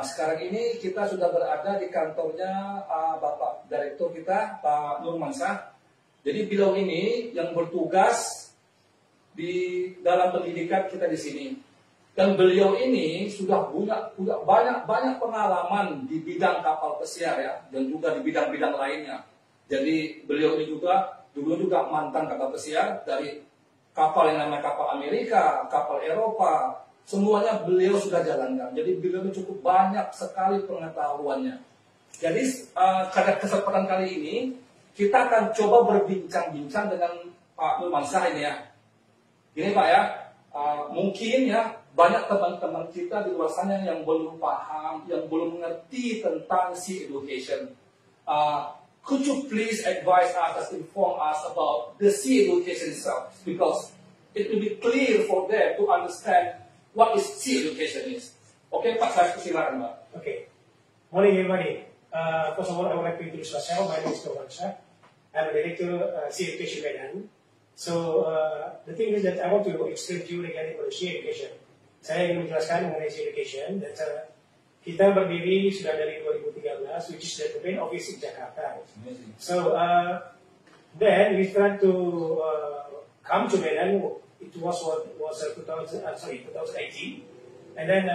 Sekarang ini kita sudah berada di kantornya Bapak Direktur kita, Pak Nur Mansah. Jadi beliau ini yang bertugas di dalam pendidikan kita di sini. Dan beliau ini sudah punya banyak pengalaman di bidang kapal pesiar ya, dan juga di bidang-bidang lainnya. Jadi beliau ini dulu juga mantan kapal pesiar dari kapal yang namanya kapal Amerika, kapal Eropa, semuanya beliau sudah jalankan. Jadi beliau ini cukup banyak sekali pengetahuannya. Jadi pada kesempatan kali ini kita akan coba berbincang-bincang dengan Pak Nur Mansah ini ya. Gini Pak ya, mungkin ya banyak teman-teman kita di luar sana yang belum paham, yang belum mengerti tentang sea education. Could you please advise us, inform us about the sea education itself? Because it will be clear for them to understand what is sea education is. Okay, Pak, saya silakan, Pak. Okay. Morning, everybody. First of all, I would like to introduce myself. My name is Nur Mansah. I'm a director sea education Medan. So the thing is that I want to explain to you regarding about sea education. Saya ingin menjelaskan mengenai sea education dan kita berdiri sudah dari 2013, which is the main office in Jakarta. So then we tried to come to Medan. It was 2018, and then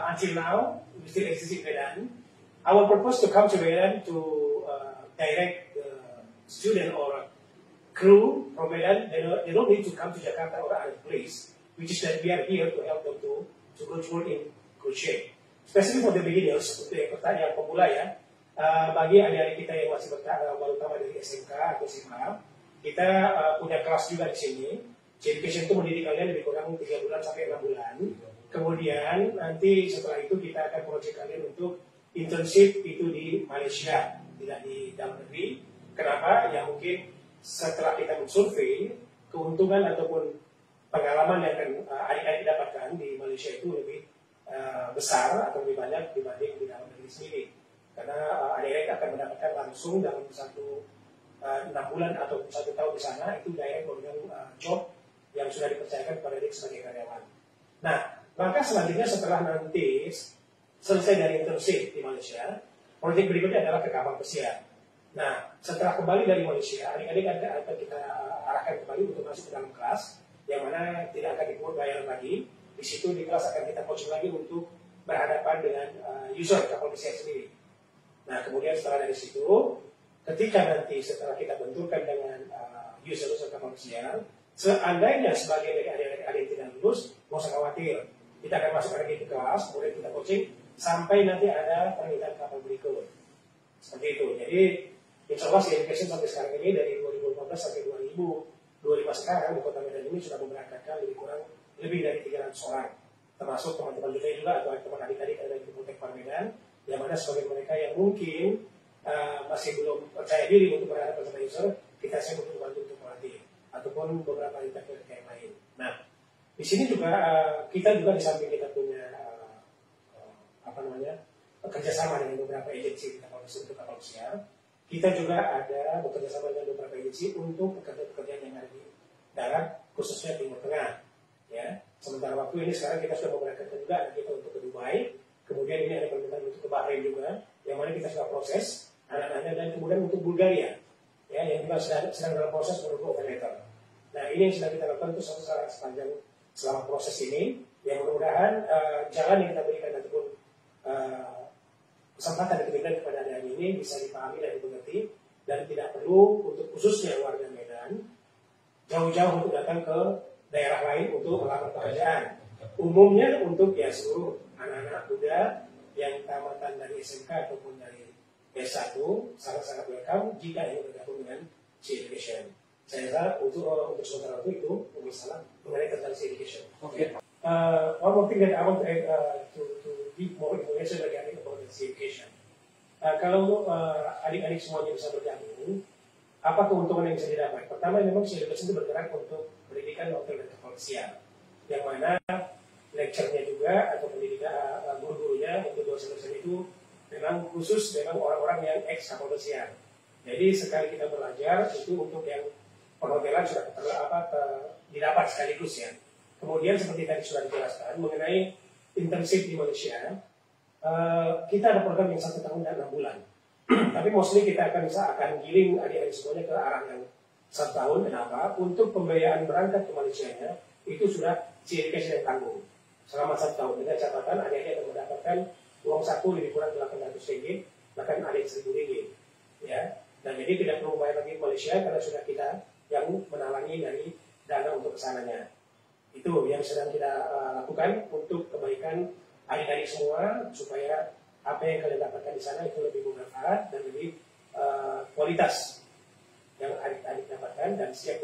until now we still exist in Medan. Our purpose to come to Medan to direct the student or crew from Medan. They don't need to come to Jakarta or other place, which is that we are here to help them to go through in good shape. Especially for the beginners, untuk yang pemula ya, bagi adik-adik kita yang masih terutama dari SMK atau SMA, kita punya kelas juga di sini. Education itu mendidik kalian lebih kurang 3 bulan sampai 6 bulan. Kemudian nanti setelah itu kita akan project kalian untuk internship itu di Malaysia, tidak di dalam negeri. Kenapa? Ya mungkin setelah kita mensurvei, keuntungan ataupun pengalaman yang akan adik-adik dapatkan di Malaysia itu lebih besar atau lebih banyak dibanding di dalam negeri sendiri, karena adik-adik akan mendapatkan langsung dalam 6 bulan atau 1 tahun di sana itu direct dengan job yang sudah dipercayakan kepada adik sebagai karyawan. Nah, maka selanjutnya setelah nanti selesai dari internship di Malaysia, proyek berikutnya adalah ke kapal pesiar. Nah, setelah kembali dari Malaysia, adik-adik akan kita arahkan kembali untuk masuk ke dalam kelas, yang mana tidak akan dipungut bayaran lagi. Di situ di kelas akan kita coaching lagi untuk berhadapan dengan user kapal pesiar sendiri. Nah, kemudian setelah dari situ, ketika nanti setelah kita benturkan dengan user kapal pesiar, seandainya sebagai adik-adik yang tidak lulus, nggak usah khawatir. Kita akan masuk lagi ke kelas, kemudian kita coaching sampai nanti ada permintaan kapal berikut. Seperti itu. Jadi, insya Allah si education sampai sekarang ini dari 2015 sampai 2025 sekarang di Kota Medan ini sudah memberangkatkan lebih dari 300 orang, termasuk teman-teman kita juga atau teman adik-adik ada di Poltek Medan, yang mana sebagai mereka yang mungkin masih belum percaya diri untuk berhadapan sama user, kita siap untuk bantu untuk melatih, ataupun beberapa interview yang lain. Nah, di sini juga kita juga di samping kita punya kerjasama dengan beberapa agensi untuk kapal pesiar, kita juga ada bekerjasama dengan beberapa agensi untuk pekerjaan-pekerjaan yang ada di darat, khususnya Timur Tengah. Ya, sementara waktu ini sekarang kita sudah memberangkatkan juga kita untuk ke Dubai, kemudian ini ada permintaan untuk ke Bahrain juga, yang mana kita sudah proses anak-anaknya, dan kemudian untuk Bulgaria, ya, yang juga sedang dalam proses menunggu operator. Nah, ini yang sedang kita lakukan itu sepanjang selama proses ini, yang mudah-mudahan jalan yang kita berikan ataupun kesempatan yang diberikan kepada adik-adik ini bisa dipahami dan dimengerti, dan tidak perlu untuk khususnya warga Medan jauh-jauh untuk datang ke daerah lain untuk melamar pekerjaan. Umumnya untuk ya seluruh anak-anak muda yang tamatan dari SMK ataupun dari S1 sangat-sangat welcome jika ingin bergabung dengan Sea Education. Saya rasa untuk sementara waktu itu salam mengenai tentang Sea Education. Okay. One more thing that I want to give more information regarding about the Sea Education. Kalau adik-adik semuanya bisa bergabung, apa keuntungan yang bisa didapat? Pertama, memang Sea Education itu bergerak untuk pendidikan hotel dan kapal pesiar, yang mana lecture-nya juga atau pendidikan guru-gurunya untuk dosen-dosen itu memang khusus memang orang-orang yang ex kapal pesiar. Jadi sekali kita belajar itu untuk yang perhotelan sudah didapat sekaligus ya. Kemudian seperti tadi sudah dijelaskan mengenai internship di Malaysia, kita ada program yang 1 tahun dan 6 bulan. Tapi mostly kita akan giring adik-adik semuanya ke arah yang 1 tahun. Kenapa? Untuk pembiayaan berangkat ke Malaysia itu sudah CIDK yang tanggung selama 1 tahun. Dengan catatan adik-adik akan mendapatkan uang saku lebih kurang 800 ringgit, bahkan adik 1000 ringgit. Ya. Dan jadi tidak perlu bayar lagi ke Malaysia karena sudah kita yang menalangi dari dana untuk kesananya. Itu yang sedang kita lakukan untuk kebaikan adik-adik semua, supaya apa yang kalian dapatkan di sana itu lebih bermanfaat dan lebih kualitas yang adik-adik dapatkan, dan setiap